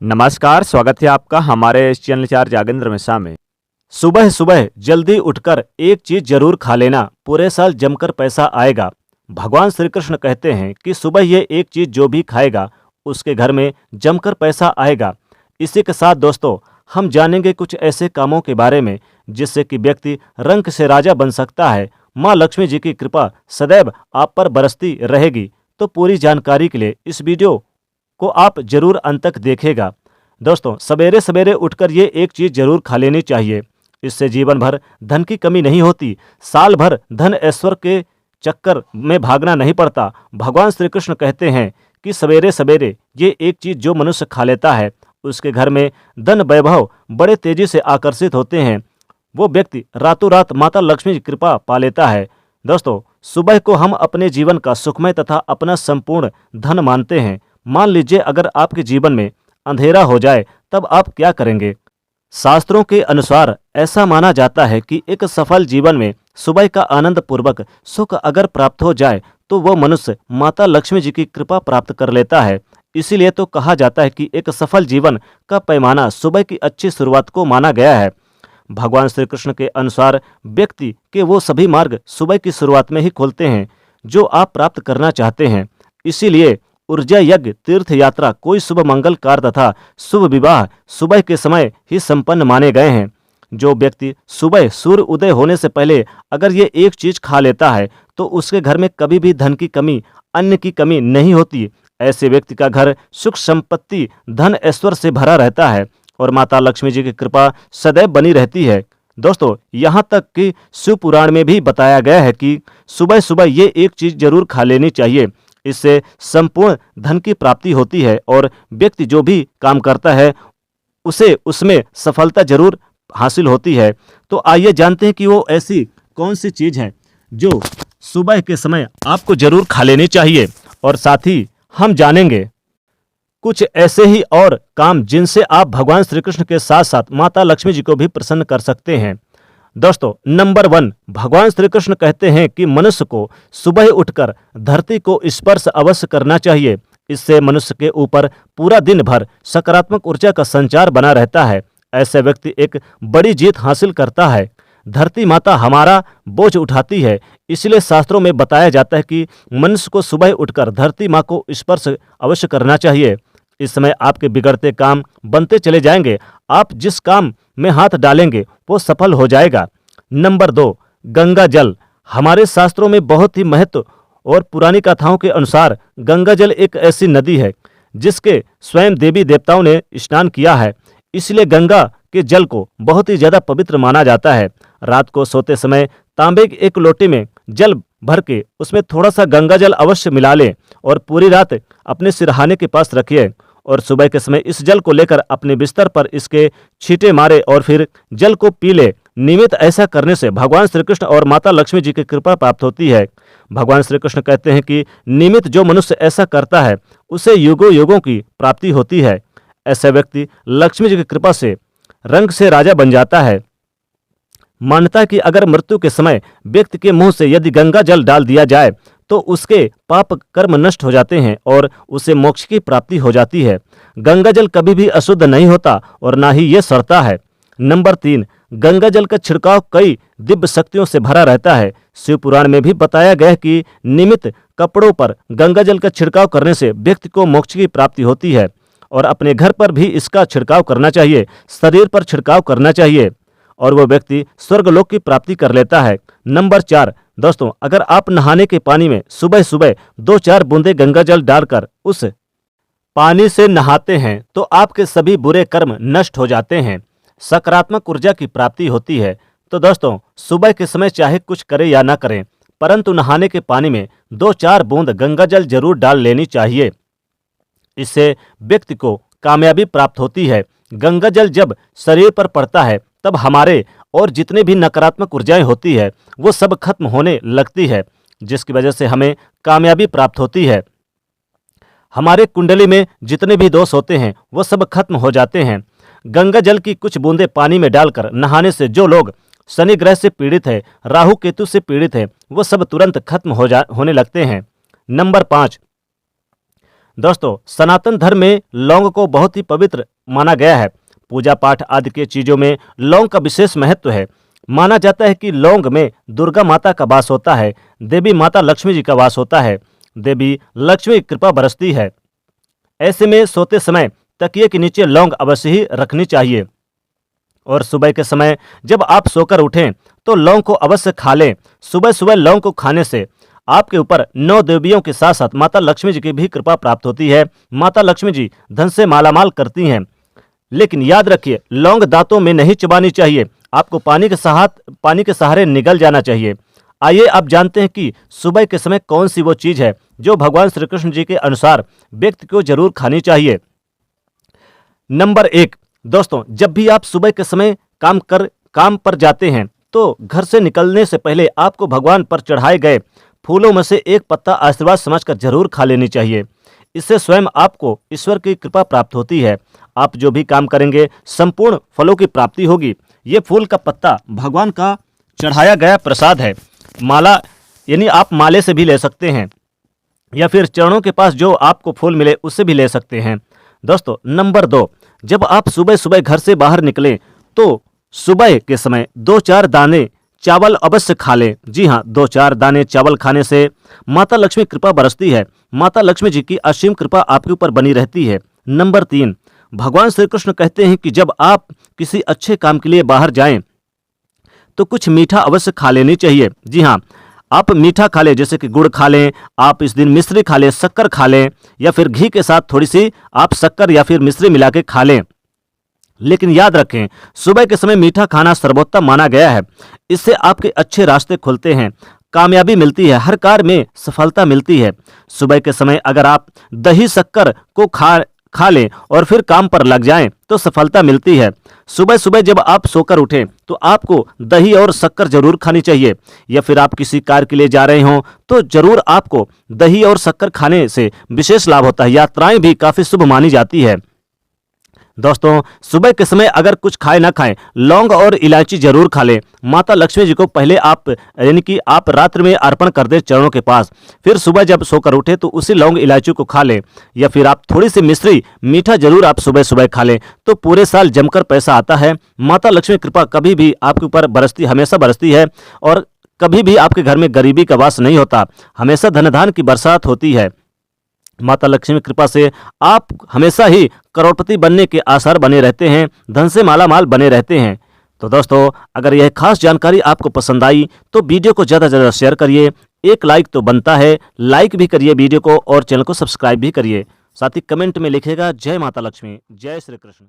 नमस्कार, स्वागत है आपका हमारे इस चैनल चार जागेंद्र मिश्रा में। सुबह सुबह जल्दी उठकर एक चीज जरूर खा लेना, पूरे साल जमकर पैसा आएगा। भगवान श्री कृष्ण कहते हैं कि सुबह ये एक चीज जो भी खाएगा उसके घर में जमकर पैसा आएगा। इसी के साथ दोस्तों हम जानेंगे कुछ ऐसे कामों के बारे में जिससे कि व्यक्ति रंक से राजा बन सकता है। माँ लक्ष्मी जी की कृपा सदैव आप पर बरसती रहेगी। तो पूरी जानकारी के लिए इस वीडियो को आप जरूर अंत तक देखेगा। दोस्तों सवेरे सवेरे उठकर ये एक चीज जरूर खा लेनी चाहिए। इससे जीवन भर धन की कमी नहीं होती, साल भर धन ऐश्वर्य के चक्कर में भागना नहीं पड़ता। भगवान श्री कृष्ण कहते हैं कि सवेरे सवेरे ये एक चीज जो मनुष्य खा लेता है उसके घर में धन वैभव बड़े तेजी से आकर्षित होते हैं। वो व्यक्ति रातों रात माता लक्ष्मी की कृपा पा लेता है। दोस्तों सुबह को हम अपने जीवन का सुखमय तथा अपना संपूर्ण धन मानते हैं। मान लीजिए अगर आपके जीवन में अंधेरा हो जाए तब आप क्या करेंगे? शास्त्रों के अनुसार ऐसा माना जाता है कि एक सफल जीवन में सुबह का आनंद पूर्वक सुख अगर प्राप्त हो जाए तो वह मनुष्य माता लक्ष्मी जी की कृपा प्राप्त कर लेता है। इसीलिए तो कहा जाता है कि एक सफल जीवन का पैमाना सुबह की अच्छी शुरुआत को माना गया है। भगवान श्री कृष्ण के अनुसार व्यक्ति के वो सभी मार्ग सुबह की शुरुआत में ही खोलते हैं जो आप प्राप्त करना चाहते हैं। इसीलिए ऊर्जा यज्ञ, तीर्थ यात्रा, कोई शुभ मंगल कार्य तथा शुभ विवाह सुबह के समय ही संपन्न माने गए हैं। जो व्यक्ति सुबह सूर्य उदय होने से पहले अगर ये एक चीज खा लेता है तो उसके घर में कभी भी धन की कमी, अन्न की कमी नहीं होती। ऐसे व्यक्ति का घर सुख संपत्ति, धन ऐश्वर्य से भरा रहता है और माता लक्ष्मी जी की कृपा सदैव बनी रहती है। दोस्तों यहाँ तक कि शिव पुराण में भी बताया गया है कि सुबह सुबह ये एक चीज जरूर खा लेनी चाहिए। इससे संपूर्ण धन की प्राप्ति होती है और व्यक्ति जो भी काम करता है उसे उसमें सफलता जरूर हासिल होती है। तो आइए जानते हैं कि वो ऐसी कौन सी चीज है जो सुबह के समय आपको जरूर खा लेनी चाहिए। और साथ ही हम जानेंगे कुछ ऐसे ही और काम जिनसे आप भगवान श्री कृष्ण के साथ साथ माता लक्ष्मी जी को भी प्रसन्न कर सकते हैं। दोस्तों नंबर 1, भगवान श्री कृष्ण कहते हैं कि मनुष्य को सुबह उठकर धरती को स्पर्श अवश्य करना चाहिए। इससे मनुष्य के ऊपर पूरा दिन भर सकारात्मक ऊर्जा का संचार बना रहता है। ऐसे व्यक्ति एक बड़ी जीत हासिल करता है। धरती माता हमारा बोझ उठाती है, इसलिए शास्त्रों में बताया जाता है कि मनुष्य को सुबह उठकर धरती माँ को स्पर्श अवश्य करना चाहिए। इस समय आपके बिगड़ते काम बनते चले जाएंगे। आप जिस काम में हाथ डालेंगे वो सफल हो जाएगा। नंबर 2, गंगा जल। हमारे शास्त्रों में बहुत ही महत्व और पुरानी कथाओं के अनुसार गंगा जल एक ऐसी नदी है जिसके स्वयं देवी देवताओं ने स्नान किया है। इसलिए गंगा के जल को बहुत ही ज्यादा पवित्र माना जाता है। रात को सोते समय तांबे की एक लोटे में जल भर के उसमें थोड़ा सा गंगा जल अवश्य मिला लें और पूरी रात अपने सिरहाने के पास रखिए और सुबह के समय इस जल को लेकर अपने बिस्तर पर इसके छींटे मारे और फिर जल को पी ले। नियमित ऐसा करने से भगवान श्री कृष्ण और माता लक्ष्मी जी की कृपा प्राप्त होती है। भगवान श्री कृष्ण कहते हैं कि नियमित जो मनुष्य ऐसा करता है उसे युगों युगों की प्राप्ति होती है। ऐसा व्यक्ति लक्ष्मी जी की कृपा से रंक से राजा बन जाता है। मान्यता है कि अगर मृत्यु के समय व्यक्ति के मुंह से यदि गंगा जल डाल दिया जाए तो उसके पाप कर्म नष्ट हो जाते हैं और उसे मोक्ष की प्राप्ति हो जाती है। गंगा जल कभी भी अशुद्ध नहीं होता और ना ही ये सड़ता है। नंबर 3, गंगा जल का छिड़काव कई दिव्य शक्तियों से भरा रहता है। शिव पुराण में भी बताया गया है कि नियमित कपड़ों पर गंगा जल का छिड़काव करने से व्यक्ति को मोक्ष की प्राप्ति होती है और अपने घर पर भी इसका छिड़काव करना चाहिए। शरीर पर छिड़काव करना चाहिए और वह व्यक्ति स्वर्गलोक की प्राप्ति कर लेता है। नंबर 4, दोस्तों अगर आप नहाने के पानी में सुबह सुबह 2-4 बूंदे गंगा जल डालकर उस पानी से नहाते हैं तो आपके सभी बुरे कर्म नष्ट हो जाते हैं, सकारात्मक ऊर्जा की प्राप्ति होती है। तो दोस्तों सुबह के समय चाहे कुछ करें या ना करें परंतु नहाने के पानी में 2-4 बूंद गंगा जल जरूर डाल लेनी चाहिए। इससे व्यक्ति को कामयाबी प्राप्त होती है। गंगा जल जब शरीर पर पड़ता है तब हमारे और जितने भी नकारात्मक ऊर्जाएं होती है वो सब खत्म होने लगती है, जिसकी वजह से हमें कामयाबी प्राप्त होती है। हमारे कुंडली में जितने भी दोष होते हैं वो सब खत्म हो जाते हैं। गंगा जल की कुछ बूंदें पानी में डालकर नहाने से जो लोग शनि ग्रह से पीड़ित है, राहु केतु से पीड़ित है, वो सब तुरंत खत्म होने लगते हैं। नंबर 5, दोस्तों, सनातन धर्म में लौंग को बहुत ही पवित्र माना गया है। पूजा पाठ आदि के चीजों में लौंग का विशेष महत्व है। माना जाता है कि लौंग में दुर्गा माता का वास होता है, देवी माता लक्ष्मी जी का वास होता है, देवी लक्ष्मी की कृपा बरसती है। ऐसे में सोते समय तकिए के नीचे लौंग अवश्य ही रखनी चाहिए और सुबह के समय जब आप सोकर उठें तो लौंग को अवश्य खा लें। सुबह सुबह लौंग को खाने से आपके ऊपर 9 देवियों के साथ साथ माता लक्ष्मी जी की भी कृपा प्राप्त होती है। माता लक्ष्मी जी धन से मालामाल करती हैं। लेकिन याद रखिए, लौंग दांतों में नहीं चबानी चाहिए, आपको पानी के सहारे निगल जाना चाहिए। आइए आप जानते हैं कि सुबह के समय कौन सी वो चीज है जो भगवान श्री कृष्ण जी के अनुसार व्यक्ति को जरूर खानी चाहिए। नंबर 1, दोस्तों, जब भी आप सुबह के समय काम पर जाते हैं तो घर से निकलने से पहले आपको भगवान पर चढ़ाए गए फूलों में से एक पत्ता आशीर्वाद समझकर जरूर खा लेनी चाहिए। इससे स्वयं आपको ईश्वर की कृपा प्राप्त होती है। आप जो भी काम करेंगे संपूर्ण फलों की प्राप्ति होगी। ये फूल का पत्ता भगवान का चढ़ाया गया प्रसाद है। माला यानी आप माले से भी ले सकते हैं या फिर चरणों के पास जो आपको फूल मिले उससे भी ले सकते हैं। दोस्तों, नंबर 2, जब आप सुबह सुबह घर से बाहर निकलें तो सुबह के समय 2-4 दाने चावल अवश्य खा लें। जी हाँ, 2-4 दाने चावल खाने से माता लक्ष्मी कृपा बरसती है। माता लक्ष्मी जी की असीम कृपा आपके ऊपर बनी रहती है। नंबर 3, भगवान श्री कृष्ण कहते हैं कि जब आप किसी अच्छे काम के लिए बाहर जाएं तो कुछ मीठा अवश्य खा लेनी चाहिए। जी हाँ, आप मीठा खा लें, जैसे कि गुड़ खा लें, आप इस दिन मिश्री खा लें, शक्कर खा लें या फिर घी के साथ थोड़ी सी आप शक्कर या फिर मिश्री मिला के खा लें। लेकिन याद रखें, सुबह के समय मीठा खाना सर्वोत्तम माना गया है। इससे आपके अच्छे रास्ते खुलते हैं, कामयाबी मिलती है, हर कार्य में सफलता मिलती है। सुबह के समय अगर आप दही शक्कर को खा लें और फिर काम पर लग जाएं तो सफलता मिलती है। सुबह सुबह जब आप सोकर उठें तो आपको दही और शक्कर जरूर खानी चाहिए, या फिर आप किसी कार्य के लिए जा रहे हों तो जरूर आपको दही और शक्कर खाने से विशेष लाभ होता है। यात्राएं भी काफी शुभ मानी जाती है। दोस्तों, सुबह के समय अगर कुछ खाए ना खाएं, लौंग और इलायची जरूर खा लें। माता लक्ष्मी जी को पहले आप रात्रि में अर्पण कर दें चरणों के पास, फिर सुबह जब सोकर उठे तो उसी लौंग इलायची को खा लें, या फिर आप थोड़ी सी मिश्री मीठा जरूर आप सुबह सुबह खा लें तो पूरे साल जमकर पैसा आता है। माता लक्ष्मी कृपा कभी भी आपके ऊपर हमेशा बरसती है और कभी भी आपके घर में गरीबी का वास नहीं होता, हमेशा धन की बरसात होती है। माता लक्ष्मी कृपा से आप हमेशा ही करोड़पति बनने के आसार बने रहते हैं, धन से मालामाल बने रहते हैं। तो दोस्तों, अगर यह खास जानकारी आपको पसंद आई तो वीडियो को ज़्यादा से ज़्यादा शेयर करिए। एक लाइक तो बनता है, लाइक भी करिए वीडियो को और चैनल को सब्सक्राइब भी करिए। साथ ही कमेंट में लिखिएगा जय माता लक्ष्मी, जय श्री कृष्ण।